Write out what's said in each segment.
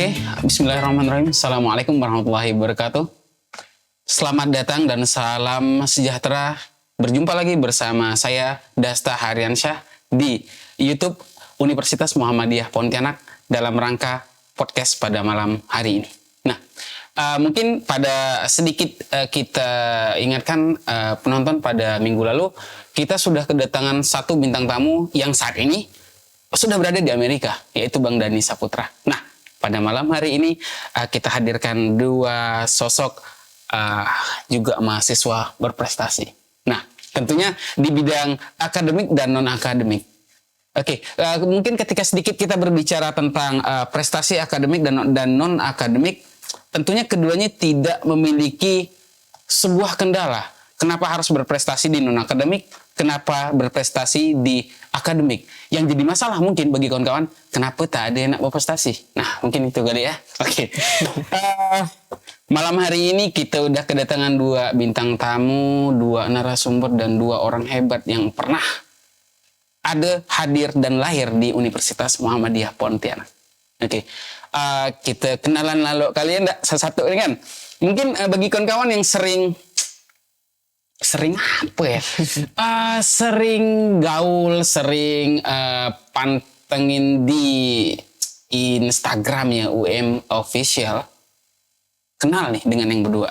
Oke, bismillahirrahmanirrahim. Assalamualaikum warahmatullahi wabarakatuh. Selamat datang dan salam sejahtera. Berjumpa lagi bersama saya, Dasta Haryansyah, di YouTube Universitas Muhammadiyah Pontianak dalam rangka podcast pada malam hari ini. Nah, mungkin pada sedikit kita ingatkan penonton pada minggu lalu, kita sudah kedatangan satu bintang tamu yang saat ini sudah berada di Amerika, yaitu Bang Dhani Saputra. Nah, pada malam hari ini kita hadirkan dua sosok juga mahasiswa berprestasi. Nah, tentunya di bidang akademik dan non-akademik. Oke, mungkin ketika sedikit kita berbicara tentang prestasi akademik dan non-akademik, tentunya keduanya tidak memiliki sebuah kendala. Kenapa harus berprestasi di non-akademik? Kenapa berprestasi di akademik? Yang jadi masalah mungkin bagi kawan-kawan, kenapa tak ada yang nak berprestasi? Nah, mungkin itu kali ya. Oke. Malam hari ini kita udah kedatangan dua bintang tamu, dua narasumber, dan dua orang hebat yang pernah ada, hadir, dan lahir di Universitas Muhammadiyah Pontianak. Oke. Kita kenalan lalu kalian enggak satu-satu ini kan? Mungkin bagi kawan-kawan yang sering apa ya? Sering gaul, sering pantengin di Instagramnya UM Official, kenal nih dengan yang berdua.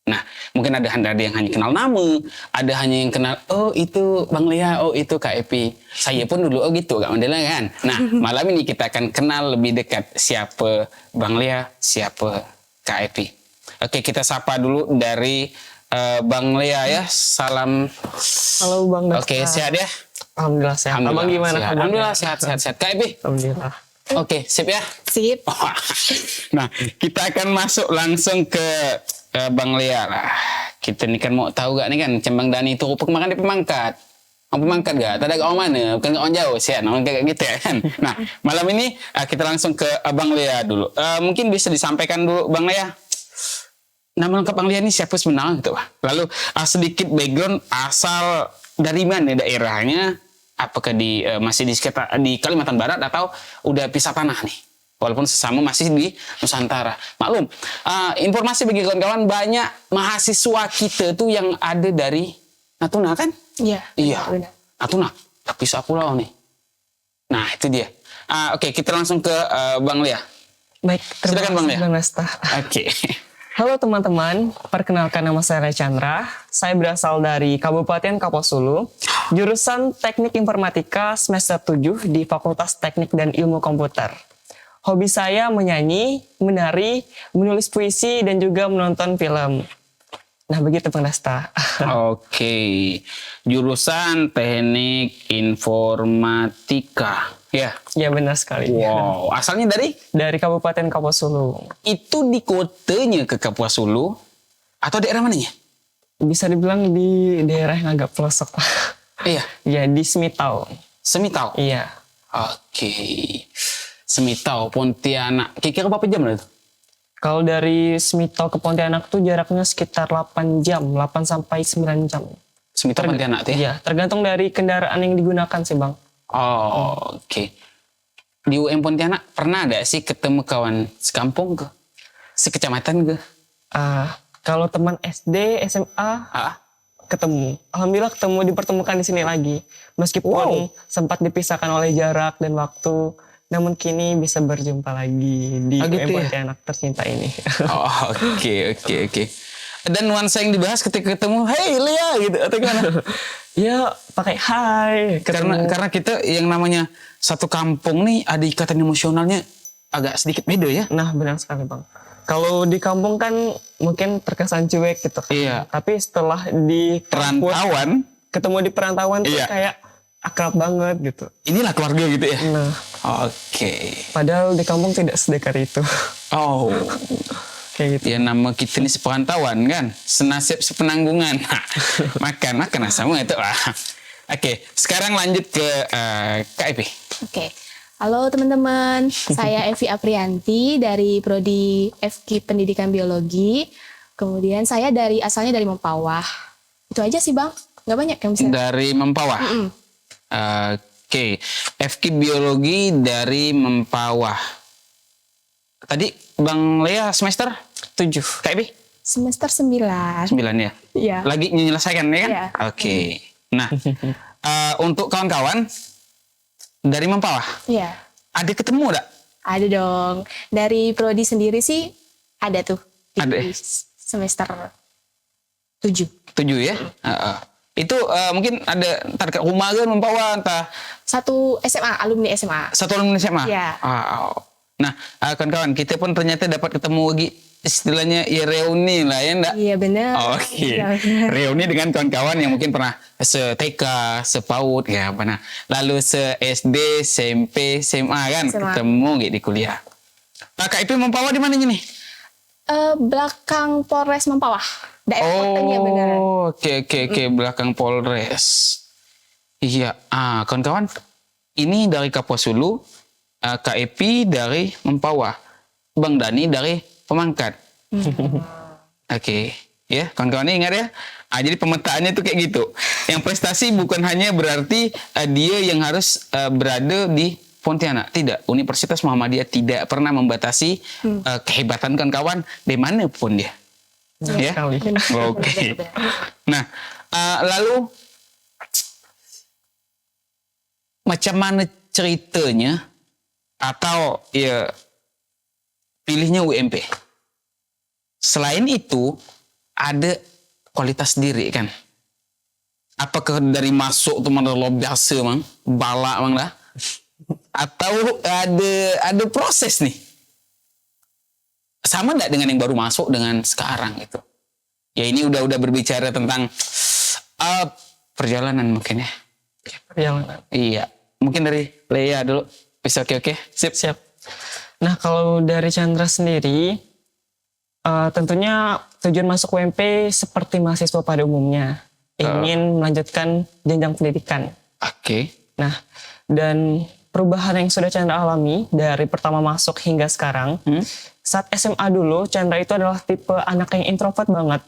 Nah, mungkin ada yang hanya kenal nama, ada hanya yang kenal, oh itu Bang Lea, oh itu Kak Epi. Saya pun dulu gitu, Kak Mandela kan. Nah, malam ini kita akan kenal lebih dekat siapa Bang Lea, siapa Kak Epi. Oke, kita sapa dulu dari Bang Lea ya. Salam. Halo Bang Dasta. Oke, sehat ya? Alhamdulillah sehat. Abang gimana? Sehat. Alhamdulillah sehat. Kak Epi? Alhamdulillah. Oke, sip ya? Sip. Nah, kita akan masuk langsung ke Bang Lea lah. Kita nih kan mau tahu gak nih kan, Bang Dhani itu kemarin di pemangkat. Orang pemangkat gak? Tadi orang mana? Bukan orang jauh sih, orang kayak gitu ya kan. Nah, malam ini kita langsung ke Bang Lea dulu. Mungkin bisa disampaikan dulu Bang Lea, nama lengkap Bang Lea ini siapa sebenarnya gitu, Pak? Lalu sedikit background, asal dari mana daerahnya? Apakah masih di sekitar di Kalimantan Barat atau udah pisah tanah nih? Walaupun sesama masih di Nusantara. Maklum, informasi bagi kawan-kawan, banyak mahasiswa kita tuh yang ada dari Natuna kan? Iya. Iya. Benar. Natuna, tapi pisah pulau nih. Nah, itu dia. Oke, kita langsung ke Bang Lea. Baik, Silakan Bang Lea. Bang Dasta. Oke. Halo teman-teman, perkenalkan nama saya Ray Chandra. Saya berasal dari Kabupaten Kapuasulu, jurusan Teknik Informatika semester 7 di Fakultas Teknik dan Ilmu Komputer. Hobi saya menyanyi, menari, menulis puisi, dan juga menonton film. Nah, begitu Bang Dasta. Oke. Jurusan Teknik Informatika. Ya. Ya benar sekali. Wow, asalnya dari? Dari Kabupaten Kapuasulu. Itu di kotanya ke Kapuasulu atau daerah mananya? Bisa dibilang di daerah yang agak pelosok. Iya. Ya, di Semitau. Semitau? Iya. Oke. Semitau, Pontianak. Kira-kira berapa jam lah itu? Kalau dari Semitau ke Pontianak tuh jaraknya sekitar 8 jam, 8 sampai 9 jam. Semitau Pontianak tuh ya? Iya, tergantung dari kendaraan yang digunakan sih Bang. Oh, oke. Di UM Pontianak pernah ada sih ketemu kawan sekampung ke? Sekecamatan ke? Kalau teman SD, SMA, ketemu. Alhamdulillah ketemu, dipertemukan di sini lagi. Meskipun sempat dipisahkan oleh jarak dan waktu, namun kini bisa berjumpa lagi di UM gitu Pontianak tercinta ini. Oh, oke. Dan nuansa yang dibahas ketika ketemu, hey Lea gitu atau gimana? Ya, pakai hai. Karena kita yang namanya satu kampung nih ada ikatan emosionalnya agak sedikit beda ya. Nah, benar sekali Bang. Kalau di kampung kan mungkin terkesan cuek gitu kan. Iya. Tapi setelah di Perantauan, ketemu di perantauan tuh iya, kayak akrab banget gitu. Inilah keluarga gitu ya. Nah, oke. padahal di kampung tidak sedekat itu. Oh. Kayak gitu. Ya nama kita ini seperantauan kan, senasib sepenanggungan. makan sama itu lah. Oke, sekarang lanjut ke Kak Epi. Oke. Halo teman-teman, saya Evi Aprianti dari Prodi FK Pendidikan Biologi. Kemudian saya asalnya dari Mempawah. Itu aja sih Bang, nggak banyak yang bisa. Dari Mempawah. Oke, FK Biologi dari Mempawah. Tadi Bang Lea semester 7. Kak Ebi? Semester 9. 9 ya? Iya. Lagi menyelesaikan ya kan? Iya. Oke. Nah, untuk kawan-kawan dari Mempawah, Iya. ada ketemu gak? Ada dong. Dari prodi sendiri sih ada tuh. Di Ada ya? semester 7. 7 ya? Itu mungkin ada ntar ke rumah kan Mempawah, entah Satu SMA, alumni SMA. satu alumni SMA? Iya. Nah, kawan-kawan, kita pun ternyata dapat ketemu lagi istilahnya ya reuni lah ya enggak? Iya benar. Oke. Iya, benar. Reuni dengan kawan-kawan yang mungkin pernah se-TK, se-PAUD ya mana. Lalu se-SD, SMP, SMA kan SMA. ketemu gitu di kuliah. Kak Ipi Mempawah di mana nih? Belakang Polres Mempawah. Daerah kotanya beneran. Oke, belakang Polres. Iya, kawan-kawan, ini dari Kapuasulu, Kak Epi dari Mempawah, Bang Dani dari Pemangkat. Oke, ya kawan-kawan ini ingat ya. Jadi pemetaannya tuh kayak gitu. Yang prestasi bukan hanya berarti dia yang harus berada di Pontianak. Tidak, Universitas Muhammadiyah tidak pernah membatasi kehebatan kawan-kawan dimanapun dia. Ya, Sekali. oke. Nah, lalu macam mana ceritanya atau ya pilihnya UMP? Selain itu ada kualitas diri kan? Apakah dari masuk tuh mana lo biasa mang, balak mang dah? Atau ada proses nih? Sama nggak dengan yang baru masuk dengan sekarang gitu? Ya ini udah berbicara tentang perjalanan mungkin ya. Perjalanan. Iya, mungkin dari Lea dulu. Bisa oke. Siap. Nah, kalau dari Chandra sendiri, tentunya tujuan masuk UMP seperti mahasiswa pada umumnya. Ingin melanjutkan jenjang pendidikan. Oke. Nah, dan perubahan yang sudah Chandra alami dari pertama masuk hingga sekarang, saat SMA dulu, Chandra itu adalah tipe anak yang introvert banget.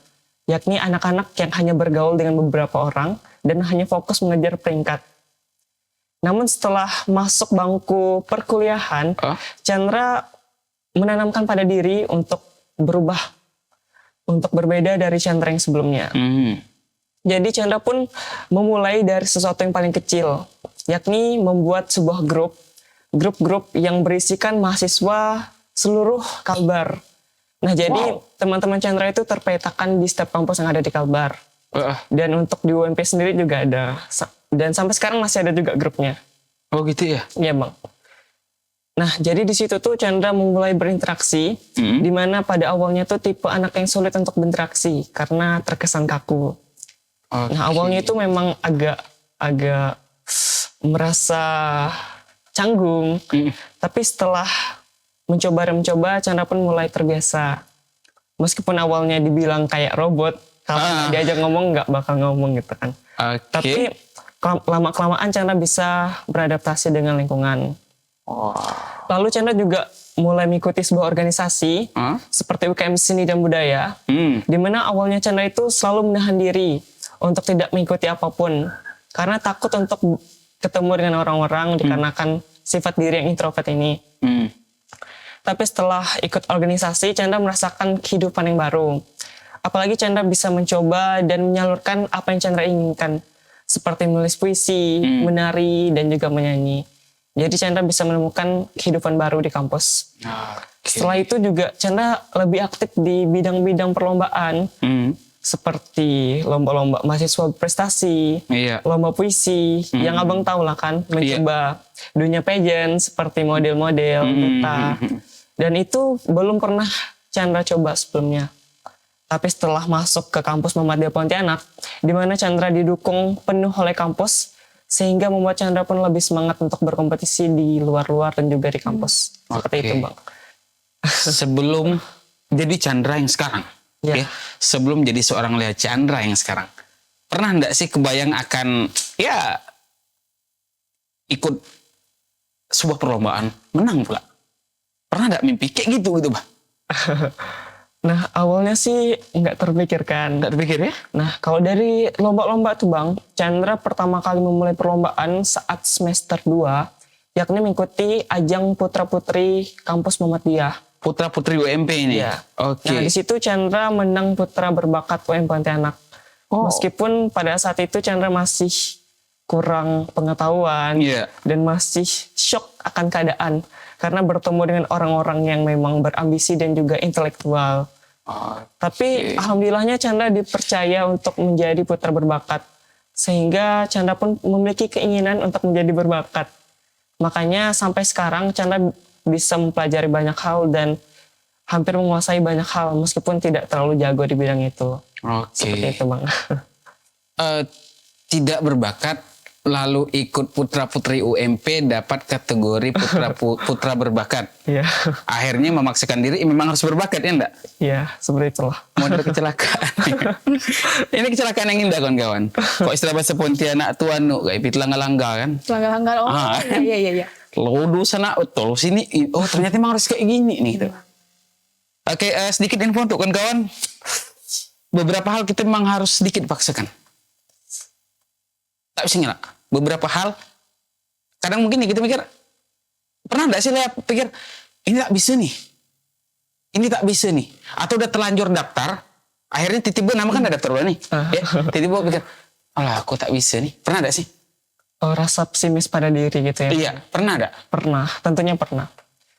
Yakni anak-anak yang hanya bergaul dengan beberapa orang dan hanya fokus mengejar peringkat. Namun setelah masuk bangku perkuliahan, Chandra menanamkan pada diri untuk berubah, untuk berbeda dari Chandra yang sebelumnya. Jadi Chandra pun memulai dari sesuatu yang paling kecil, yakni membuat sebuah grup yang berisikan mahasiswa seluruh Kalbar. Nah jadi teman-teman Chandra itu terpetakan di setiap kampus yang ada di Kalbar. Dan untuk di UMP sendiri juga ada. Dan sampai sekarang masih ada juga grupnya. Oh gitu ya? Iya bang. Nah jadi di situ tuh Chandra memulai berinteraksi, di mana pada awalnya tuh tipe anak yang sulit untuk berinteraksi karena terkesan kaku. Nah awalnya itu memang agak merasa canggung, tapi setelah mencoba, Chandra pun mulai terbiasa. Meskipun awalnya dibilang kayak robot, kalau diajak ngomong nggak bakal ngomong gitu kan. Tapi lama-kelamaan Chandra bisa beradaptasi dengan lingkungan. Lalu Chandra juga mulai mengikuti sebuah organisasi seperti UKM Seni dan Budaya, di mana awalnya Chandra itu selalu menahan diri untuk tidak mengikuti apapun karena takut untuk ketemu dengan orang-orang dikarenakan sifat diri yang introvert ini. Tapi setelah ikut organisasi, Chandra merasakan kehidupan yang baru. Apalagi Chandra bisa mencoba dan menyalurkan apa yang Chandra inginkan, seperti menulis puisi, menari, dan juga menyanyi. Jadi Chandra bisa menemukan kehidupan baru di kampus. Setelah itu juga Chandra lebih aktif di bidang-bidang perlombaan, seperti lomba-lomba mahasiswa prestasi, lomba puisi, yang abang tahu lah kan, mencoba dunia pageant seperti model-model, duta. Dan itu belum pernah Chandra coba sebelumnya. Tapi setelah masuk ke kampus Muhammadiyah Pontianak, di mana Chandra didukung penuh oleh kampus, sehingga membuat Chandra pun lebih semangat untuk berkompetisi di luar-luar dan juga di kampus. Seperti itu bang. Sebelum jadi Chandra yang sekarang, sebelum jadi seorang Lea Chandra yang sekarang, pernah enggak sih kebayang akan ikut sebuah perlombaan, menang pula? Pernah enggak mimpi kayak gitu Bang? Nah awalnya sih nggak terpikirkan. Nggak terpikir ya? Nah kalau dari lomba-lomba tuh bang, Chandra pertama kali memulai perlombaan saat semester 2, yakni mengikuti ajang putra-putri kampus Muhammadiyah. Putra Putri UMP ini. Iya. Oke. Nah, di situ Chandra menang putra berbakat UM Pontianak. Oh. Meskipun pada saat itu Chandra masih kurang pengetahuan Iya. dan masih shock akan keadaan karena bertemu dengan orang-orang yang memang berambisi dan juga intelektual. Tapi alhamdulillahnya Chandra dipercaya untuk menjadi putra berbakat. Sehingga Chandra pun memiliki keinginan untuk menjadi berbakat. Makanya sampai sekarang Chandra bisa mempelajari banyak hal dan hampir menguasai banyak hal meskipun tidak terlalu jago di bidang itu. Seperti Oke. itu Bang. Tidak berbakat lalu ikut Putra Putri UMP dapat kategori putra berbakat. Iya. Akhirnya memaksakan diri memang harus berbakat ya enggak? Iya, seperti itulah. Model kecelakaan. Ini kecelakaan yang indah kawan-kawan. Kok istilah bahasa Pontianak tuan nu kayak pitlangga-langga kan? Langgar-langgar. Oh, iya. Lodo sana tol sini. Oh ternyata emang harus kayak gini nih gitu. Oke, sedikit info untuk kawan-kawan. Beberapa hal kita memang harus sedikit paksakan. Tak bisa ngelak. Beberapa hal kadang mungkin nih kita mikir, pernah enggak sih lihat pikir ini tak bisa nih. Ini tak bisa nih. Atau udah terlanjur daftar, akhirnya tiba-tiba nama kan ada daftar udah nih. Ya, tiba-tiba pikir, alah aku tak bisa nih. Pernah enggak sih? Oh, rasa pesimis pada diri gitu ya? Iya, pernah enggak? Pernah, tentunya pernah.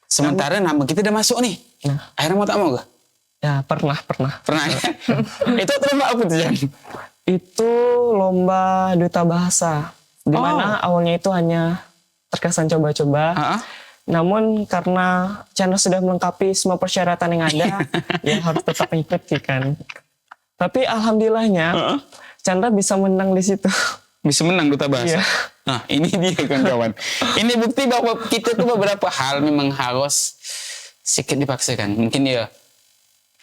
Sementara nama kita udah masuk nih. Akhirnya mau tak mau gak? Ya, pernah. Pernah ya? Itu lomba apa tuh Jan? Itu lomba duta bahasa. Di mana awalnya itu hanya terkesan coba-coba. Namun karena Chandra sudah melengkapi semua persyaratan yang ada, ya harus tetap mengikuti kan. Tapi alhamdulillahnya Chandra bisa menang di situ. Bisa menang duta bahasa. Iya. Nah ini dia kawan-kawan. Ini bukti bahwa kita tuh beberapa hal memang harus sedikit dipaksakan. Mungkin ya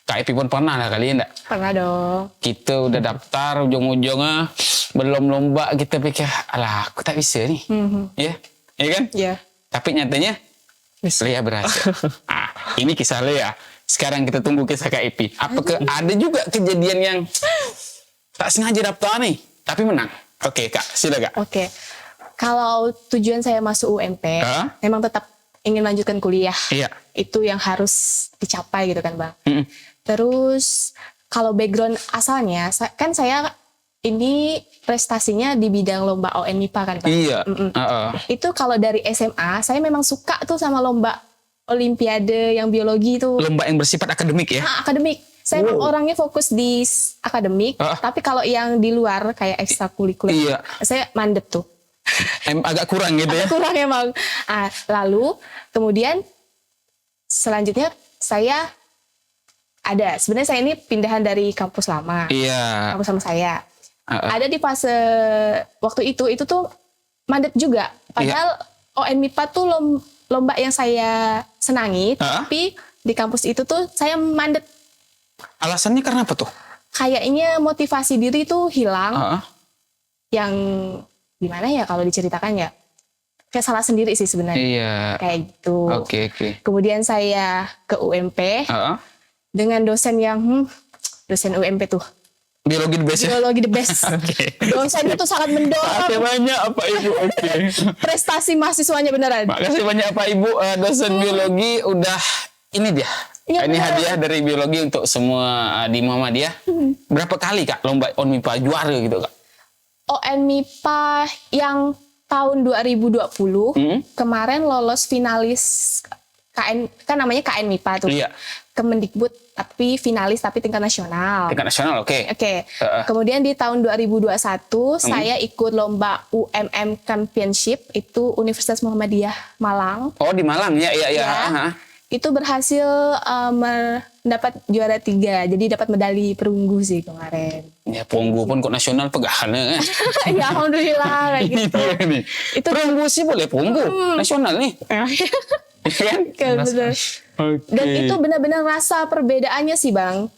Kak Epi pun pernah lah kali ya enggak? Pernah dong. Kita udah daftar ujung-ujungnya belum lomba kita pikir alah aku tak bisa nih. Ya, iya kan? Iya. Tapi nyatanya Lea berhasil. Ini kisah Lea. Sekarang kita tunggu kisah Kak Epi. Apakah ada juga kejadian yang tak sengaja daftar nih, tapi menang? Oke Kak, silakan Kak. Oke. Kalau tujuan saya masuk UMP, memang tetap ingin lanjutkan kuliah. Iya. Itu yang harus dicapai gitu kan Bang. Terus kalau background asalnya, kan saya ini prestasinya di bidang lomba ON MIPA kan Bang. Iya. Itu kalau dari SMA, saya memang suka tuh sama lomba olimpiade yang biologi itu. Lomba yang bersifat akademik ya? Akademik. Saya memang orangnya fokus di akademik, tapi kalau yang di luar kayak ekstrakurikuler, saya mandek tuh. Agak kurang gitu ya? Agak kurang emang. Lalu kemudian selanjutnya saya sebenarnya saya ini pindahan dari kampus lama. Iya. Kampus sama saya. Ada di fase waktu itu tuh mandek juga. Padahal ON MIPA tuh lomba yang saya senangi, tapi di kampus itu tuh saya mandek. Alasannya karena apa tuh? Kayaknya motivasi diri tuh hilang. Yang gimana ya kalau diceritakan ya? Kayak salah sendiri sih sebenarnya. Iya. Kayak gitu. Oke. Kemudian saya ke UMP dengan dosen yang dosen UMP tuh. Biologi the best ya? Biologi the best. Dosen itu sangat mendorong. Makasih banyak Pak Ibu. Oke. Prestasi mahasiswanya beneran. Makasih banyak Pak Ibu. Dosen biologi udah ini dia. Ya, ini bener. hadiah dari biologi untuk semua di Muhammadiyah. Berapa kali Kak lomba ON MIPA juara gitu Kak? ON MIPA yang tahun 2020 kemarin lolos finalis KN, kan namanya KN MIPA tuh. Iya. Kemendikbud tapi finalis tapi tingkat nasional. Tingkat nasional, oke. Oke. Kemudian di tahun 2021 saya ikut lomba UMM Championship itu Universitas Muhammadiyah Malang. Oh di Malang ya. Itu berhasil mendapat juara 3, jadi dapat medali perunggu sih kemarin. Ya perunggu pun kok nasional pegahannya kan. Ya alhamdulillah kayak gitu. Itu perunggu sih boleh perunggu nasional nih. Kan? Bener. Dan itu benar-benar rasa perbedaannya sih Bang.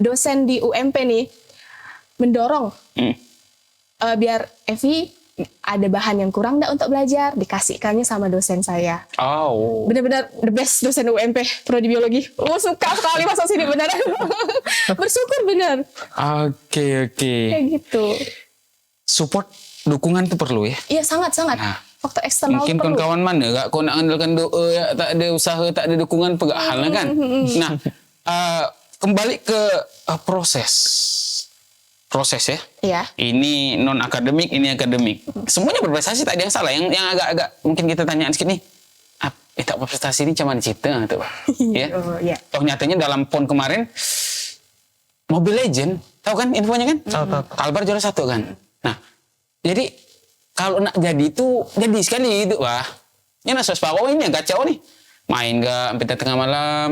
Dosen di UMP nih mendorong biar Evi ada bahan yang kurang nggak untuk belajar, dikasihkannya sama dosen saya. Oh. Benar-benar the best dosen UMP prodi biologi. Suka sekali masuk sini beneran. Bersyukur bener. Oke. Kayak gitu. Support, dukungan itu perlu ya. Iya sangat-sangat. Nah, faktor eksternal Mungkin perlu. kawan-kawan mana gak kau nak andalkan doa ya, tak ada usaha, tak ada dukungan pegak hal kan. Nah, kembali ke proses ya. Iya. Ini non akademik, ini akademik. Semuanya berprestasi, tak ada yang salah. Yang agak-agak mungkin kita tanyaan sedikit nih. Tak berprestasi ini cuman cerita tuh, ya. Oh, iya. Toh nyatanya dalam PON kemarin Mobile Legend, tahu kan infonya kan? Tahu. Kalbar juara 1 kan. Nah, jadi kalau nak jadi itu jadi sekali itu, wah. Ini nasos Pak ini yang kacau nih. Main gak sampai tengah malam.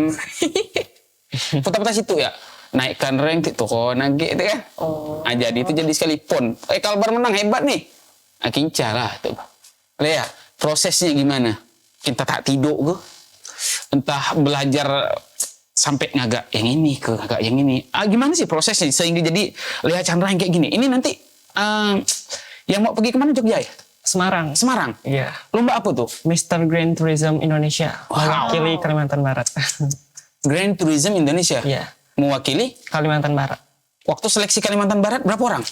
Putar-putar situ ya. Naikkan rank itu kok nage itu kan. Oh. Nah, jadi itu jadi sekali PON. Kalbar menang hebat nih. Nah, kinca lah tuh. Lihat ya, prosesnya gimana? Kita tak tidur ke. Entah belajar sampai ngagak yang ini ke ngagak yang ini. Gimana sih prosesnya sehingga jadi Lea Chandra yang kayak gini? Ini nanti yang mau pergi kemana, Jogja ya? Semarang. Semarang. Iya. Lomba apa tuh? Mr. Grand Tourism Indonesia. Mewakili Kalimantan Barat. Grand Tourism Indonesia. Iya. Mewakili Kalimantan Barat. waktu seleksi Kalimantan Barat berapa orang?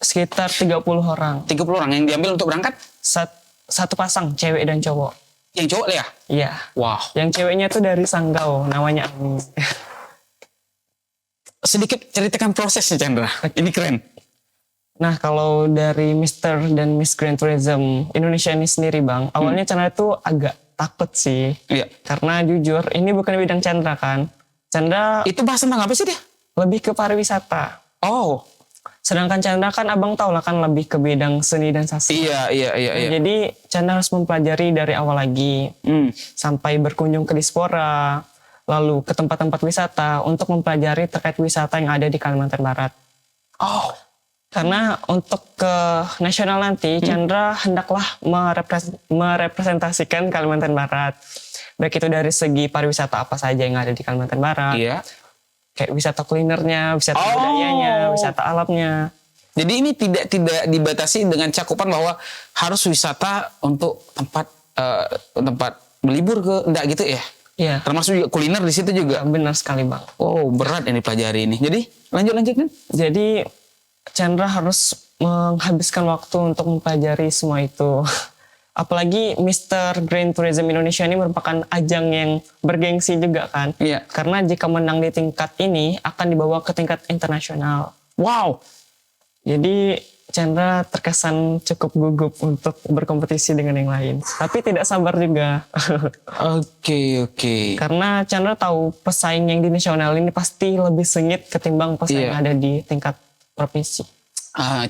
Sekitar 30 orang. 30 orang yang diambil untuk berangkat? Satu pasang, cewek dan cowok. Yang cowok Lea? Iya. Wow. Yang ceweknya tuh dari Sanggau, namanya Ami. Sedikit ceritakan prosesnya, Chandra. Ini keren. Nah, kalau dari Mr. dan Miss Grand Tourism Indonesia ini sendiri, Bang, awalnya Chandra tuh agak takut sih. Iya. Karena jujur, ini bukan bidang Chandra kan. Chandra Itu bahas tentang apa sih dia? lebih ke pariwisata. Oh. Sedangkan Chandra kan abang tau lah kan lebih ke bidang seni dan sastra. Iya. Jadi Chandra harus mempelajari dari awal lagi. Sampai berkunjung ke Dispora, lalu ke tempat-tempat wisata untuk mempelajari terkait wisata yang ada di Kalimantan Barat. Oh. Karena untuk ke nasional nanti, Chandra hendaklah merepresentasikan Kalimantan Barat. Baik itu dari segi pariwisata apa saja yang ada di Kalimantan Barat. Iya. Kayak wisata kulinernya, wisata budayanya, wisata alamnya. Jadi ini tidak dibatasi dengan cakupan bahwa harus wisata untuk tempat melibur ke enggak gitu ya. Iya, Termasuk juga kuliner di situ juga. benar sekali Bang. Oh, berat yang dipelajari ini. Jadi lanjut kan? Jadi Chandra harus menghabiskan waktu untuk mempelajari semua itu. Apalagi Mr. Grand Tourism Indonesia ini merupakan ajang yang bergengsi juga kan. Iya. Karena jika menang di tingkat ini akan dibawa ke tingkat internasional. Wow. Jadi Chandra terkesan cukup gugup untuk berkompetisi dengan yang lain. Tapi tidak sabar juga. Oke. Karena Chandra tahu pesaing yang di nasional ini pasti lebih sengit ketimbang pesaing yang ada di tingkat provinsi.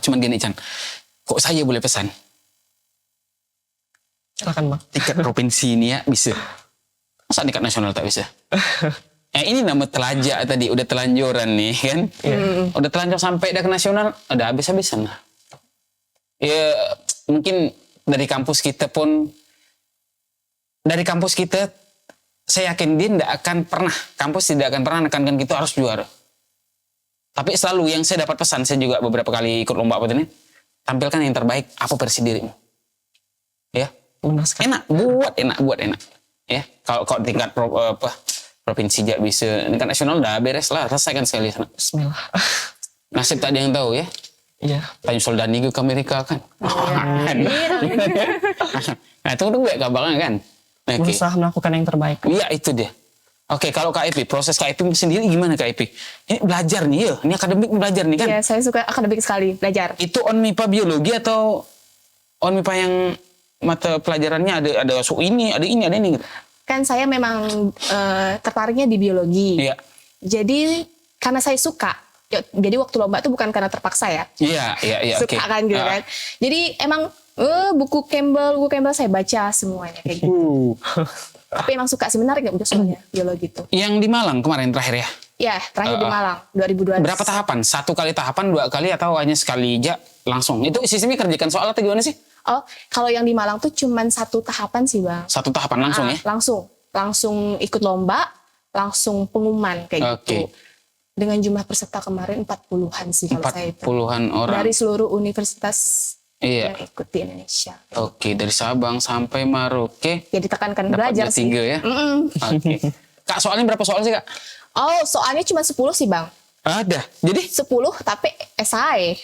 Cuman gini Chan. Kok saya boleh pesan? Silakan Bang. Tingkat provinsi ini ya bisa. Masa tingkat nasional tak bisa? Ini nama telajak tadi, udah telanjuran nih kan. Udah telanjur sampai dah ke nasional, udah habis-habisan lah. Ya mungkin dari kampus kita pun, saya yakin dia kampus tidak akan pernah menekankan kita harus juara. Tapi selalu yang saya dapat pesan, saya juga beberapa kali ikut lomba apa ini, tampilkan yang terbaik, apa versi dirimu. Ya. Benar sekali. Enak buat enak. Ya, kalau tingkat provinsi jak bisa, tingkat nasional udah beres lah, selesaikan sekali sana. Bismillah. Nasib tak ada yang tahu ya. Iya. Tanya Soldani ke Amerika kan. Nah, tunggu ya kabarnya kan. Oke. Berusaha melakukan yang terbaik. Iya itu dia. Oke, kalau KIP, proses KIP sendiri gimana KIP? Ini belajar nih ya, ini akademik belajar nih kan. Iya, saya suka akademik sekali, belajar. Itu on MIPA biologi atau on MIPA yang mata pelajarannya ada ini gitu. Kan saya memang tertariknya di biologi. Iya. Jadi karena saya suka, jadi waktu lomba itu bukan karena terpaksa ya. Iya, Suka oke. kan gitu kan. Jadi emang buku Campbell saya baca semuanya kayak gitu. Tapi emang suka sih, menarik udah soalnya biologi itu. Yang di Malang kemarin terakhir ya. Ya, terakhir di Malang 2012. Berapa tahapan? 1 kali tahapan, 2 kali atau hanya sekali aja langsung? Itu sistemnya kerjakan soal atau gimana sih? Oh, kalau yang di Malang tuh cuman 1 tahapan sih, Bang. 1 tahapan langsung ya? Langsung ikut lomba, langsung pengumuman kayak gitu. Dengan jumlah peserta kemarin 40-an sih kalau saya itu. 40-an orang. Dari seluruh universitas Iya. yang ikut di Indonesia. Oke, dari Sabang sampai Merauke. Ya ditekankan Dapat belajar sih. 3 ya? Oke. Kak, soalnya berapa soal sih, Kak? Oh, soalnya cuma 10 sih, Bang. Ada. Jadi? 10 tapi esai.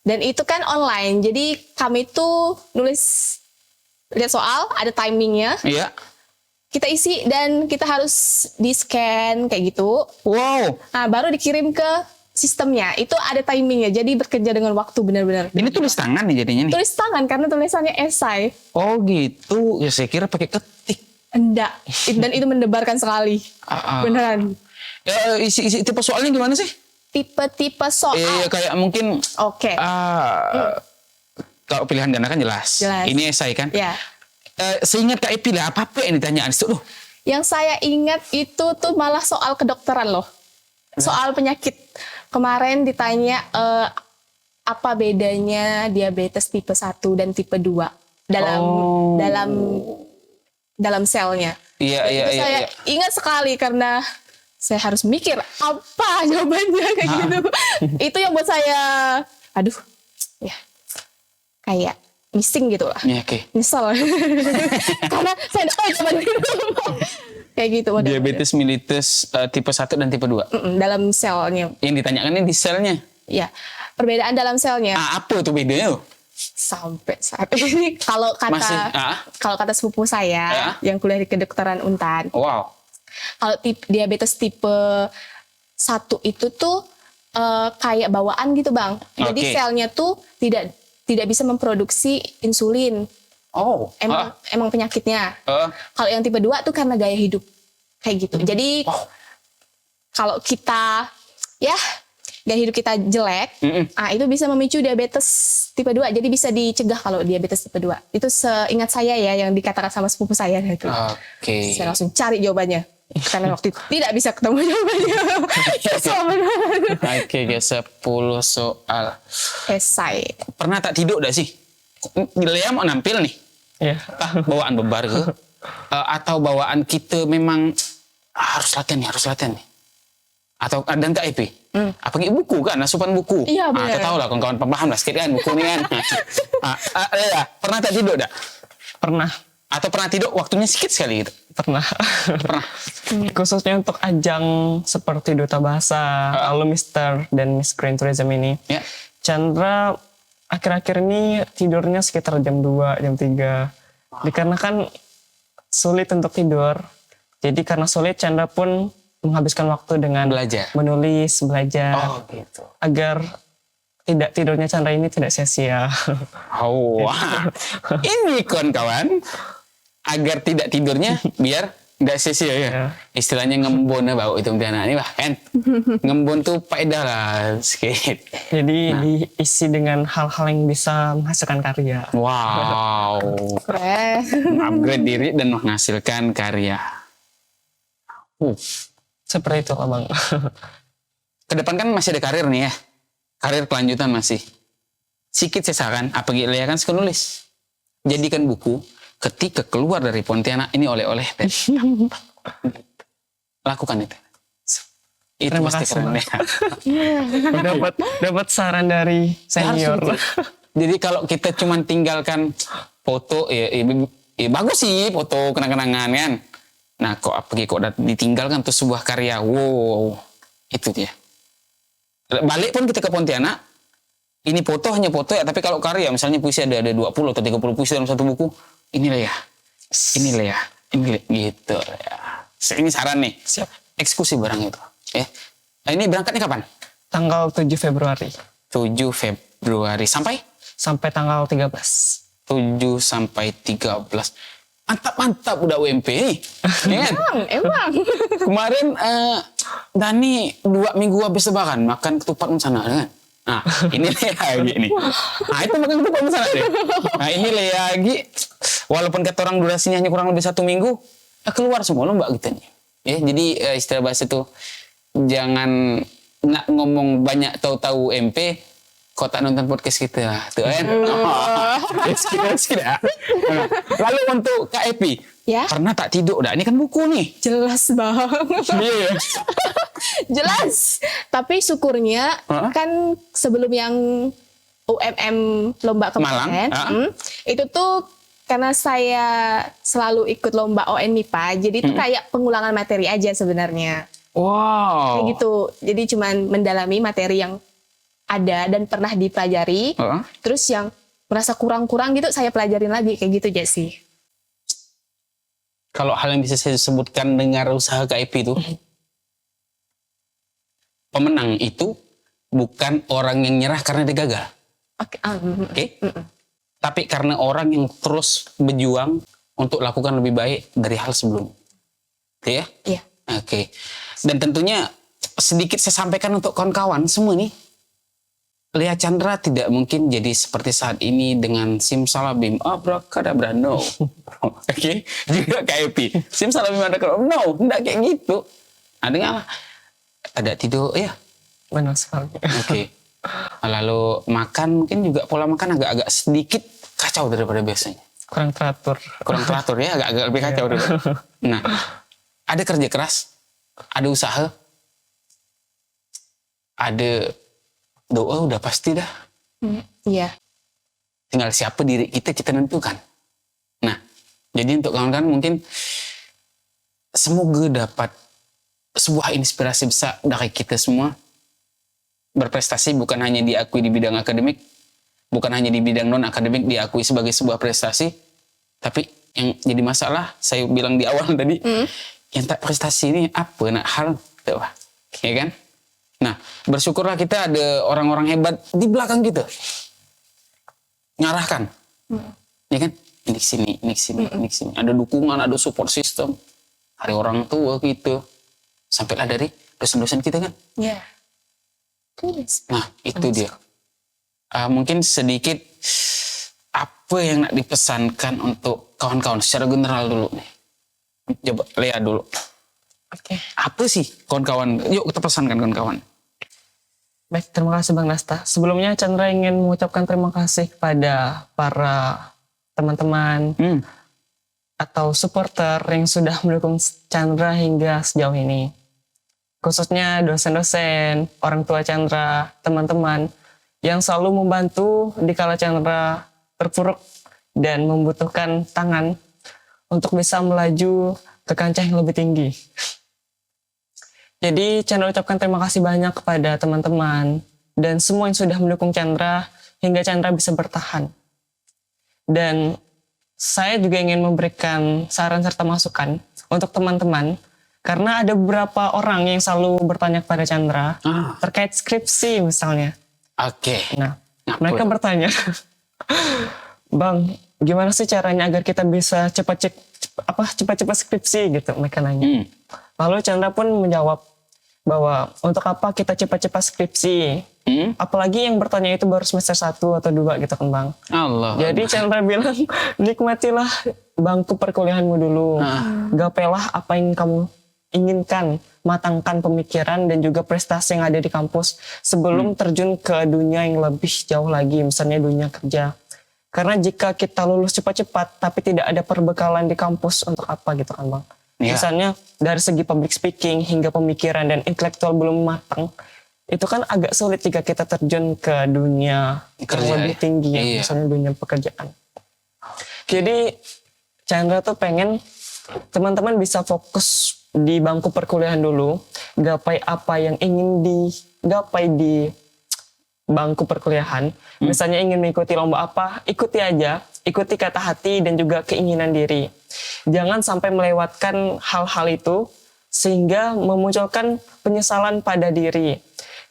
Dan itu kan online, jadi kami tuh nulis, lihat soal, ada timingnya, Iya. kita isi dan kita harus di-scan kayak gitu. Wow. Nah, baru dikirim ke sistemnya. Itu ada timingnya, jadi bekerja dengan waktu benar-benar. Ini tulis tangan nih jadinya nih. Tulis tangan karena tulisannya esai. Oh gitu. Ya saya kira pakai ketik. Enggak, dan itu mendebarkan sekali. Beneran. Isi tipe soalnya gimana sih? Tipe-tipe soal. Kayak mungkin Oke. kalau pilihan ganda kan jelas. Jelas. Ini esai kan? Ya. Seingat Kak Epi lah, apa yang ditanyaan itu loh. Yang saya ingat itu tuh malah soal kedokteran loh. Soal penyakit. Kemarin ditanya apa bedanya diabetes tipe 1 dan tipe 2 dalam selnya. Iya. Saya ingat sekali karena saya harus mikir apa jawabannya kayak gitu. Itu yang buat saya, aduh, ya kayak missing gitu lah. Iya, oke. Nyesel. Karena saya tidak tahu jawabannya. Kayak gitu. Diabetes mellitus tipe 1 dan tipe 2. Dalam selnya. Yang ditanyakan ini di selnya. Ya, perbedaan dalam selnya. Apa tuh bedanya? Sampai saat ini kalau kata sepupu saya yang kuliah di kedokteran Untan. Wow. Kalau diabetes tipe 1 itu tuh kayak bawaan gitu, Bang. Jadi selnya tuh tidak bisa memproduksi insulin. Oh. Emang penyakitnya. Kalau yang tipe 2 tuh karena gaya hidup. Kayak gitu. Jadi kalau kita gaya hidup kita jelek, itu bisa memicu diabetes tipe 2. Jadi bisa dicegah kalau diabetes tipe 2. Itu seingat saya ya yang dikatakan sama sepupu saya gitu. Oke. Saya langsung cari jawabannya. Karena waktu itu tidak bisa ketemu jawabannya. Oke, 10 soal. Esai. Pernah tak tidur dah sih? Lea mau nampil nih. Iya. Bawaan bebar ke? Atau bawaan kita memang harus latihan nih. Atau dan Kak Epi? Apa buku kan? Asupan buku. Iya, benar. Kita tahu lah kawan-kawan paham lah sedikit kan buku ini kan. Lea, pernah tak tidur dak? Pernah. Atau pernah tidur waktunya sedikit sekali gitu? Pernah. Khususnya untuk ajang seperti Duta Bahasa, lalu Mr. dan Miss Grand Tourism ini. Ya. Chandra akhir-akhir ini tidurnya sekitar jam 2, jam 3. Dikarenakan sulit untuk tidur. Jadi karena sulit, Chandra pun menghabiskan waktu dengan Belajar. menulis, belajar. Oh gitu. Agar tidurnya Chandra ini tidak sia-sia. Ini kawan-kawan. Agar tidak tidurnya biar nggak sia-sia ya. Istilahnya ngembon bau itu anak ini bah kan. Ngembon tuh faedah lah sedikit. Jadi diisi dengan hal-hal yang bisa menghasilkan karya. Wow. Upgrade diri dan menghasilkan karya. Seperti itu lah Bang. Ke depan kan masih ada karir nih ya. Karir kelanjutan masih. Sikit sesakan, apalagi Lea kan suka nulis. Jadikan buku, ketika keluar dari Pontianak, ini oleh-oleh. Lakukan itu. Itu Terima pasti kasih, keren Bang. dapat saran dari senior. Jadi kalau kita cuma tinggalkan foto, ya bagus sih foto kenang-kenangan kan. Nah kok ditinggalkan tuh sebuah karya, wow, itu dia. Balik pun kita ke Pontianak, ini foto hanya foto ya, tapi kalau karya misalnya puisi ada 20 atau 30 puisi dalam satu buku, inilah ya, gitu ya. Ini saran nih, eksekusi barang itu. Nah, ini berangkatnya kapan? Tanggal 7 Februari. 7 Februari sampai tanggal 13. 7 sampai 13. Mantap udah UMP nih. Ya kan? Emang. Kemarin Dani 2 minggu habis lebaran makan ketupat sana kan. Nah, ini lagi nih. Nah, itu makan ketupat sana deh. Nah, ini lagi walaupun kata orang durasinya hanya kurang lebih 1 minggu, keluar semua lomba gitu nih. Ya, jadi istilah bahasa itu jangan nak ngomong banyak tahu-tahu UMP kok tak nonton podcast kita tuh kan. Lalu untuk Kak Epi, pernah tak tidur? Ini kan buku nih. Jelas banget. Iya. Jelas. Tapi syukurnya kan sebelum yang UMM lomba kemarin, itu tuh karena saya selalu ikut lomba ON MIPA, jadi itu kayak pengulangan materi aja sebenarnya. Wow. Kayak gitu. Jadi cuman mendalami materi yang ada dan pernah dipelajari. Oh. Terus yang merasa kurang-kurang gitu saya pelajarin lagi kayak gitu aja sih. Kalau hal yang bisa saya sebutkan dengar usaha KIP itu, pemenang itu bukan orang yang nyerah karena dia gagal. Oke. Oke? Tapi karena orang yang terus berjuang untuk lakukan lebih baik dari hal sebelumnya. Oke ya? Iya. Oke. Dan tentunya sedikit saya sampaikan untuk kawan-kawan semua nih. Lea Chandra tidak mungkin jadi seperti saat ini dengan simsalabim abrakadabra, no. Oke, juga KIP simsalabim abrakadabra, no, enggak kayak gitu. Ada tidur ya. Benar sekali. Oke. Lalu makan mungkin juga pola makan agak-agak sedikit kacau daripada biasanya. Kurang teratur. Kurang teratur ya, agak-agak lebih kacau dulu. Nah, ada kerja keras, ada usaha, ada doa, udah pasti dah. Iya. Tinggal siapa diri kita tentukan. Nah, jadi untuk kawan-kawan mungkin semoga dapat sebuah inspirasi besar dari kita semua. Berprestasi bukan hanya diakui di bidang akademik, bukan hanya di bidang non-akademik diakui sebagai sebuah prestasi, tapi yang jadi masalah, saya bilang di awal tadi, yang tak prestasi ini apa nak hal, tuh, ya kan? Nah, bersyukurlah kita ada orang-orang hebat di belakang kita. Ngarahkan. Ya kan? Ini sini, ini sini, ini sini. Ada dukungan, ada support system. Dari orang tua gitu. Sampailah dari dosen-dosen kita kan. Iya. Yes. Nah, itu dia. Mungkin sedikit apa yang nak dipesankan untuk kawan-kawan secara general dulu nih. Coba Lea dulu. Oke. Apa sih kawan-kawan? Yuk kita pesankan kawan-kawan. Baik, terima kasih Bang Nasta. Sebelumnya Chandra ingin mengucapkan terima kasih kepada para teman-teman atau supporter yang sudah mendukung Chandra hingga sejauh ini. Khususnya dosen-dosen, orang tua Chandra, teman-teman yang selalu membantu di kala Chandra terpuruk dan membutuhkan tangan untuk bisa melaju ke kancah yang lebih tinggi. Jadi Chandra ucapkan terima kasih banyak kepada teman-teman dan semua yang sudah mendukung Chandra hingga Chandra bisa bertahan. Dan saya juga ingin memberikan saran serta masukan untuk teman-teman karena ada beberapa orang yang selalu bertanya kepada Chandra terkait skripsi misalnya. Oke. Nah, mereka bertanya, Bang, gimana sih caranya agar kita bisa cepat-cepat skripsi gitu, mereka nanya. Lalu Chandra pun menjawab bahwa untuk apa kita cepat-cepat skripsi? Apalagi yang bertanya itu baru semester 1 atau 2 gitu kan Bang. Allah. Jadi Chandra bilang, nikmatilah bangku perkuliahanmu dulu. Gapailah apa yang kamu inginkan, matangkan pemikiran dan juga prestasi yang ada di kampus sebelum terjun ke dunia yang lebih jauh lagi, misalnya dunia kerja. Karena jika kita lulus cepat-cepat tapi tidak ada perbekalan di kampus untuk apa gitu kan Bang. Misalnya dari segi public speaking hingga pemikiran dan intelektual belum matang, itu kan agak sulit jika kita terjun ke dunia yang lebih tinggi ya, misalnya dunia pekerjaan. Jadi Chandra tuh pengen teman-teman bisa fokus di bangku perkuliahan dulu, gapai apa yang ingin digapai di bangku perkuliahan. Misalnya ingin mengikuti lomba apa, ikuti aja, ikuti kata hati dan juga keinginan diri. Jangan sampai melewatkan hal-hal itu sehingga memunculkan penyesalan pada diri.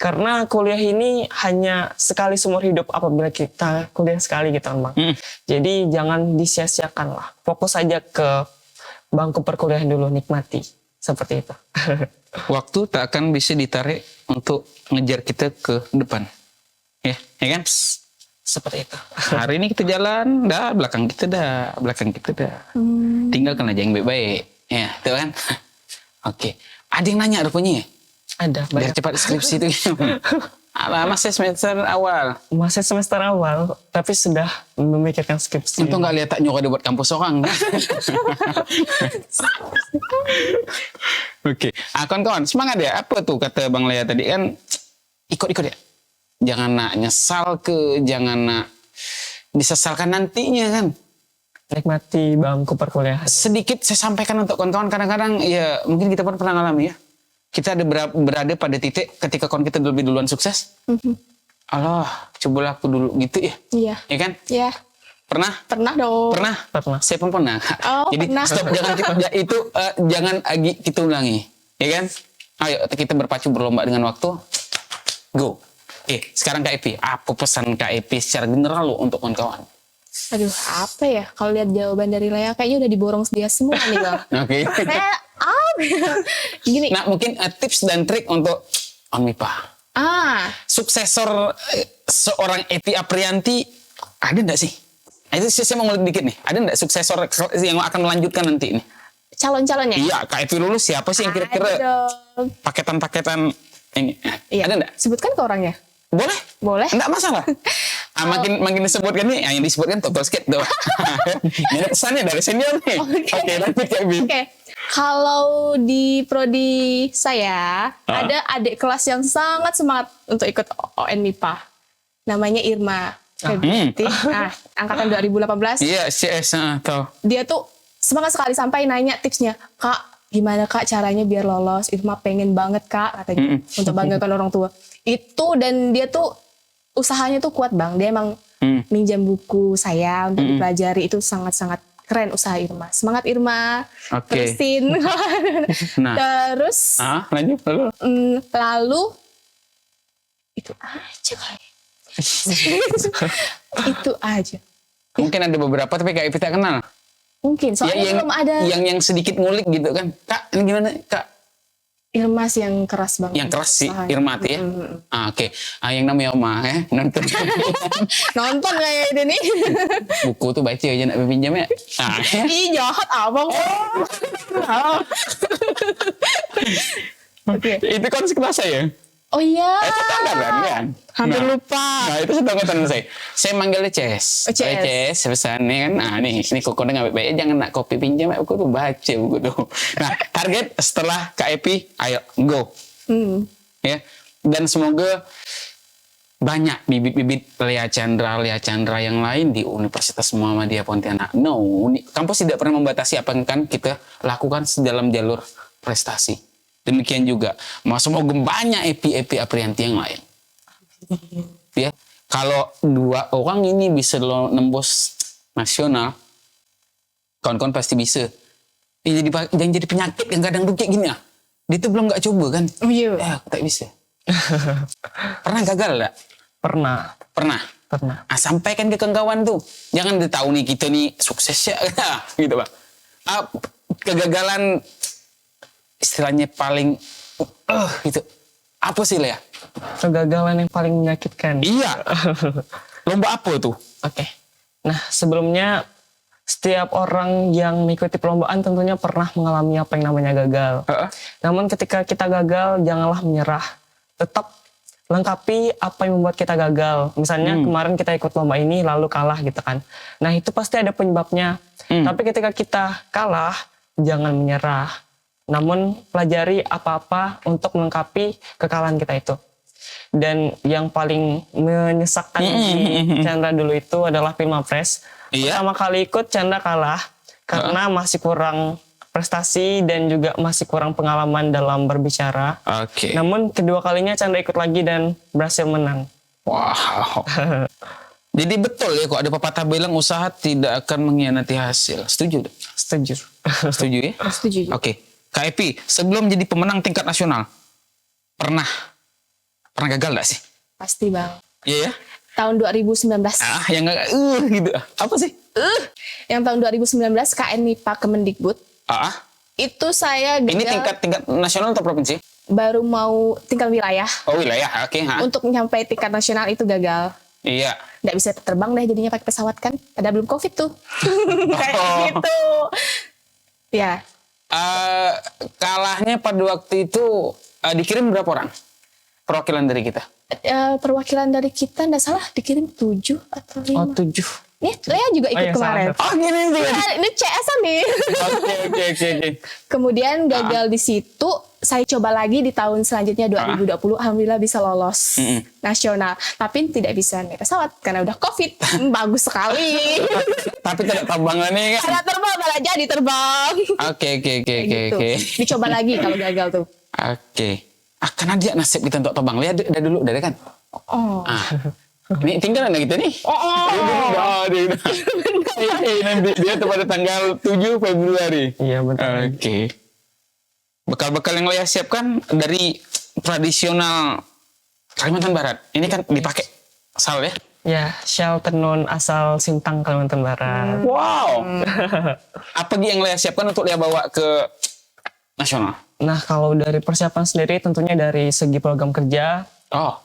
Karena kuliah ini hanya sekali seumur hidup apabila kita kuliah sekali gitu kan Bang. Jadi jangan disia-siakan lah. Fokus aja ke bangku perkuliahan dulu, nikmati. Seperti itu. Waktu tak akan bisa ditarik untuk ngejar kita ke depan. Ya kan? Seperti itu. Hari ini kita jalan, belakang kita dah. Tinggalkan aja yang baik-baik. Ya, itu kan? Oke. Ada yang nanya rupanya ya? Ada. Biar cepat skripsi itu. Masih semester awal. Masih semester awal, tapi sudah memikirkan skripsi. Untung gak lihat tak nyuruh dia buat kampus orang. Oke. Kawan-kawan, semangat ya. Apa tuh kata Bang Lea tadi kan? Ikut-ikut ya. Jangan nak nyesal jangan nak disesalkan nantinya kan. Nikmati bangku perkuliahan. Sedikit saya sampaikan untuk kawan-kawan, kadang-kadang ya mungkin kita pun pernah ngalami ya. Kita ada berada pada titik ketika kawan kita lebih duluan sukses. Allah, coba aku dulu gitu ya. Iya. Ya kan? Iya. Pernah? Pernah dong. Pernah? Pernah. Saya pun pernah. Oh, Jadi pernah. stop, jangan lagi kita ulangi. Ya kan? Ayo kita berpacu berlomba dengan waktu. Go. Oke, sekarang Kak Epi. Apa pesan Kak Epi secara general lo untuk kawan-kawan? Aduh, apa ya? Kalau lihat jawaban dari Lea kayaknya udah diborong dia semua nih, Bang. Oke. Saya gini. Nah, mungkin tips dan trik untuk Onmipa. Suksesor seorang Epi Aprianti ada enggak sih? Itu saya mau ngulik dikit nih. Ada enggak suksesor yang akan melanjutkan nanti ini? Calon-calonnya. Iya, Kak Epi lulus siapa sih yang kira-kira Ada dong. paketan-paketan ini? Iya. Ada enggak? Sebutkan ke orangnya. Boleh? Boleh. Enggak masalah. Makin disebutkan nih, yang disebutkan total skate tuh. Ini pesannya dari senior nih. Oke, lanjut Kak Epi. Oke. Kalau di prodi saya ada adik kelas yang sangat semangat untuk ikut ON MIPA. Namanya Irma Febrianti. Nah, angkatan 2018. Iya, CS tahu. Dia tuh semangat sekali sampai nanya tipsnya. Kak, gimana Kak caranya biar lolos? Irma pengen banget Kak katanya untuk banggakan orang tua. Itu dan dia tuh usahanya tuh kuat Bang. Dia emang minjam buku saya untuk dipelajari. Itu sangat-sangat keren usaha Irma. Semangat Irma. Oke. Terusin. Nah. Terus Lanjut lalu. lalu itu aja kali. Itu aja. Mungkin ada beberapa tapi Kak Epi tak kenal. Mungkin soalnya belum ada yang sedikit ngulik gitu kan. Kak, ini gimana Kak? Irma sih yang keras banget. Yang keras sih usahanya. Irmati ya. Oke. Yang namanya Oma nonton Nonton kayak ini nih. buku tuh baca aja nak pinjam ya. Ih jahat abang. Oke. Itu kan sekelas saya. Oh iya. Itu angkatan kan. Hampir lupa. Nah, itu sudah angkatan saya. Saya manggilnya CS. Oh, CS. CS pesan nih kan. Nah, ini kok nggak baik jangan nak kopi pinjam ya, buku tuh baca buku tuh. Nah, target setelah Kak Epi, ayo go. Ya. Dan semoga banyak bibit-bibit Lea Chandra yang lain di Universitas Muhammadiyah Pontianak. No, kampus tidak pernah membatasi apa yang kan kita lakukan dalam jalur prestasi. Demikian juga, semoga banyak Epi Aprianti yang lain. Ya, kalau 2 orang ini bisa lo nembus nasional, kawan-kawan pasti bisa. Jangan jadi penyakit yang kadang tuh kayak gini ya. Dia tuh belum nggak coba kan? Oh iya. Aku tak bisa. Pernah gagal enggak? Pernah. Pernah. Sampaikan ke kawan tuh. Jangan dia tahu nih kita nih sukses ya gitu, Pak. Kegagalan istilahnya paling gitu. Apa sih Lea? Kegagalan yang paling menyakitkan. Iya. Lomba apa tuh? Oke. Nah, sebelumnya setiap orang yang mengikuti perlombaan tentunya pernah mengalami apa yang namanya gagal. Namun ketika kita gagal, janganlah menyerah. Tetap lengkapi apa yang membuat kita gagal. Misalnya kemarin kita ikut lomba ini lalu kalah gitu kan. Nah, itu pasti ada penyebabnya. Tapi ketika kita kalah, jangan menyerah. Namun pelajari apa-apa untuk melengkapi kekalahan kita itu. Dan yang paling menyesakkan di Chandra dulu itu adalah Pilmapres. Iya. Pertama kali ikut Chandra kalah karena masih kurang prestasi dan juga masih kurang pengalaman dalam berbicara. Oke. Namun kedua kalinya Chandra ikut lagi dan berhasil menang. Wow. Jadi betul ya kok ada pepatah bilang usaha tidak akan mengkhianati hasil. Setuju? Setuju. Setuju ya? Setuju. Oke. Kak Epi, sebelum jadi pemenang tingkat nasional, pernah gagal gak sih? Pasti Bang. Iya ya? Tahun 2019. Yang gak gitu. Apa sih? Yang tahun 2019 KN MIPA Kemendikbud. Itu saya gagal. Ini tingkat nasional atau provinsi? Baru mau tingkat wilayah. Oh wilayah, oke. Untuk nyampe tingkat nasional itu gagal. Iya. Nggak bisa terbang deh jadinya pakai pesawat kan. Padahal belum COVID tuh. Kayak gitu. Ya. Kalahnya pada waktu itu dikirim berapa orang? Perwakilan dari kita? Perwakilan dari kita nggak salah dikirim 7 atau 5. Oh, 7. Nih, Lea juga ikut kemarin. Oh gini sih. Ini CS-an nih. Oke. Kemudian gagal di situ, saya coba lagi di tahun selanjutnya 2020. Alhamdulillah bisa lolos nasional. Tapi tidak bisa naik pesawat karena udah COVID. Bagus sekali. Tapi tidak terbang nih kan? Ada terbang, malah jadi terbang. Oke. Gitu. Dicoba lagi kalau gagal tuh. Oke. Karena dia nasib kita untuk terbang. Lihat dulu, kan? Oh. Ini tinggal anak kita nih. Nanti dia tuh pada tanggal 7 Februari. Iya betul. Oke. Bekal-bekal yang Lea siapkan dari tradisional Kalimantan Barat. Ini kan dipakai sal ya. Ya, shell tenun asal Sintang Kalimantan Barat. Wow. Apa yang Lea siapkan untuk Lea bawa ke nasional? Nah, kalau dari persiapan sendiri tentunya dari segi program kerja,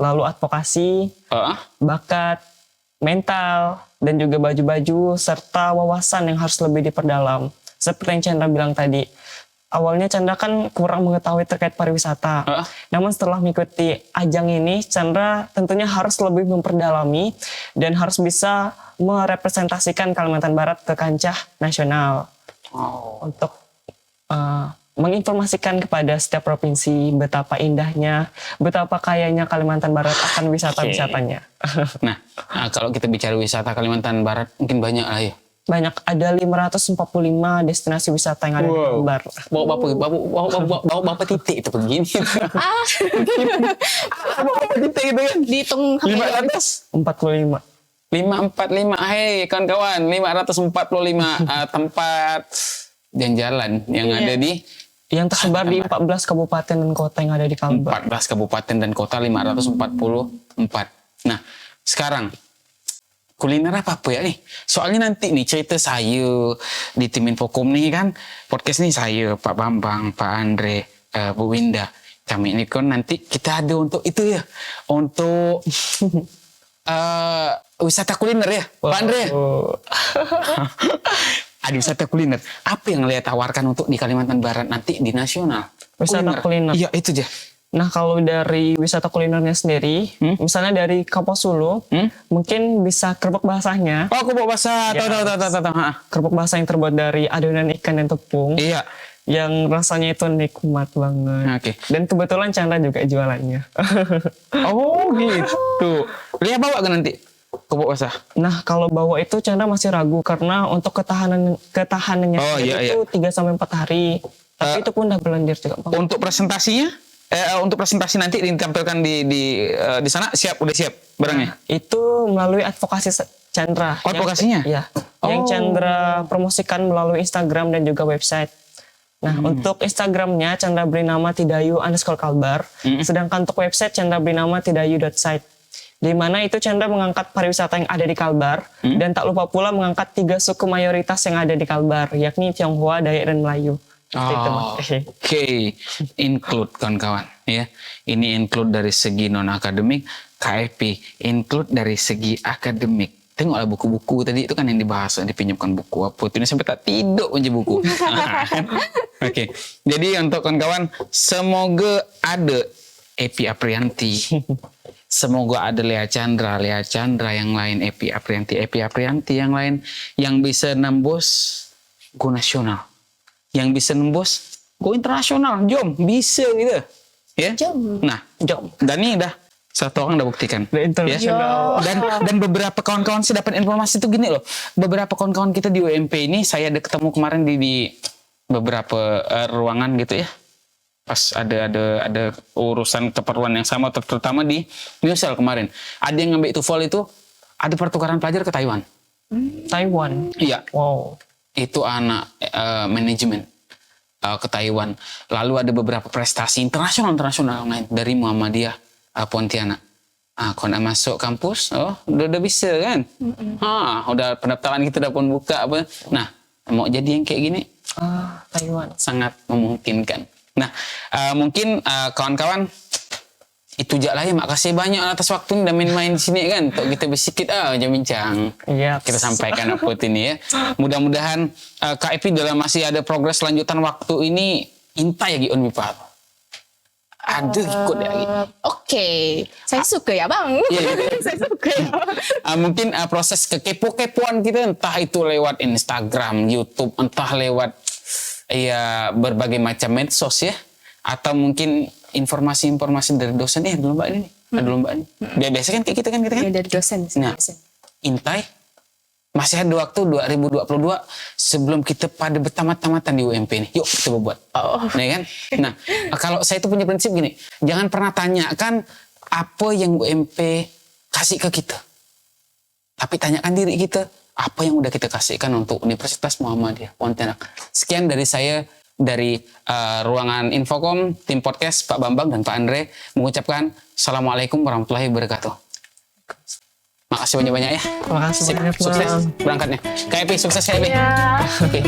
lalu advokasi, bakat, mental, dan juga baju-baju, serta wawasan yang harus lebih diperdalam. Seperti yang Chandra bilang tadi, awalnya Chandra kan kurang mengetahui terkait pariwisata. Namun setelah mengikuti ajang ini, Chandra tentunya harus lebih memperdalami dan harus bisa merepresentasikan Kalimantan Barat ke kancah nasional. Untuk menginformasikan kepada setiap provinsi betapa indahnya, betapa kayanya Kalimantan Barat akan wisata-wisatanya. Nah, kalau kita bicara wisata Kalimantan Barat mungkin banyak lah ya. Banyak, ada 545 destinasi wisata yang ada di Kalbar. Bawa bapak titik itu begini. Bawa titik itu kan. Dihitung 545. 545. Hei kawan-kawan, 545 tempat dan jalan yang ada di yang tersebar di 14 kabupaten dan kota yang ada di Kalbar. 14 kabupaten dan kota 544. Nah, sekarang kuliner apa ya nih? Soalnya nanti nih cerita saya di tim Infokom nih kan, podcast nih saya, Pak Bambang, Pak Andre, Bu Winda. Kami ini kan nanti kita ada untuk itu ya, untuk wisata kuliner ya, Pak Andre. Ada wisata kuliner. Apa yang Lea tawarkan untuk di Kalimantan Barat nanti di nasional? Wisata kuliner. Iya itu aja. Nah, kalau dari wisata kulinernya sendiri, misalnya dari Kaposulu, mungkin bisa kerupuk basahnya. Oh, kerupuk basah. Tahu. Kerupuk basah yang terbuat dari adonan ikan dan tepung. Iya. Yang rasanya itu nikmat banget. Oke. Dan kebetulan Chandra juga jualannya. Oh, gitu. Lea bawa kan nanti kerupuk basah? Nah, kalau bawa itu Chandra masih ragu karena untuk ketahanannya itu 3-4 hari. Tapi itu pun udah blender juga. Untuk presentasinya? Untuk presentasi nanti ditampilkan di sana udah siap barangnya. Itu melalui advokasi Chandra. Advokasinya? Iya. Yang Chandra promosikan melalui Instagram dan juga website. Nah, untuk Instagramnya Chandra beri nama tidayu_kalbar. Sedangkan untuk website Chandra beri nama tidayu.site. Di mana itu Chandra mengangkat pariwisata yang ada di Kalbar. Dan tak lupa pula mengangkat 3 suku mayoritas yang ada di Kalbar, yakni Tionghoa, Dayak, dan Melayu. Oke. Include kawan-kawan ya. Ini include dari segi non akademik, KFP include dari segi akademik. Tengoklah buku-buku tadi itu kan yang dibahas, dipinjamkan buku apa itu sampai tak tidur aja buku. Oke. Jadi untuk kawan-kawan, semoga ada Epi Aprianti. Semoga ada Lea Chandra yang lain, Epi Aprianti yang lain yang bisa nembus go nasional. Yang bisa nembus go internasional, jom bisa gitu ya. Nah, jom. Dan ini dah satu orang udah buktikan Internasional. Dan beberapa kawan-kawan saya dapat informasi itu gini loh, beberapa kawan-kawan kita di UMP ini saya ada ketemu kemarin di beberapa ruangan gitu ya, pas ada urusan keperluan yang sama, terutama di Newsel kemarin ada yang ngambil TOEFL itu, ada pertukaran pelajar ke Taiwan. Iya. Wow. Itu anak manajemen ke Taiwan. Lalu ada beberapa prestasi internasional lain dari Muhammadiyah Pontianak. Kalau nak masuk kampus, udah bisa kan? Udah pendaftaran kita udah pun buka apa. Nah, mau jadi yang kayak gini, Taiwan sangat memungkinkan. Nah, mungkin kawan-kawan itu aja lah ya. Makasih banyak atas waktu dan main-main di sini kan, untuk kita bersikit bincang. Kita sampaikan apa ini ya. Mudah-mudahan KIP dalam masih ada progres lanjutan waktu ini intai lagi on Mipat. Ada ikut lagi. Oke, saya suka ya bang. Saya suka ya. Mungkin proses kekepo-kepoan kita entah itu lewat Instagram, YouTube, entah lewat berbagai macam medsos ya, atau mungkin informasi-informasi dari dosen ada lomba ini. Biasa kan kayak kita kan dari dosen. Nah, intai masih ada waktu 2022 sebelum kita pada bertamat-tamatan di UMP ini. Yuk kita buat. Nah kan? Nah, kalau saya itu punya prinsip gini, jangan pernah tanyakan apa yang UMP kasih ke kita. Tapi tanyakan diri kita, apa yang udah kita kasihkan untuk Universitas Muhammadiyah Pontianak. Sekian dari saya, dari ruangan Infocom, tim podcast, Pak Bambang dan Pak Andre, mengucapkan Assalamualaikum warahmatullahi wabarakatuh. Makasih banyak-banyak ya. Terima kasih Sip, banyak, sukses Bang. berangkatnya. KIP, sukses KIP. Iya. Oke.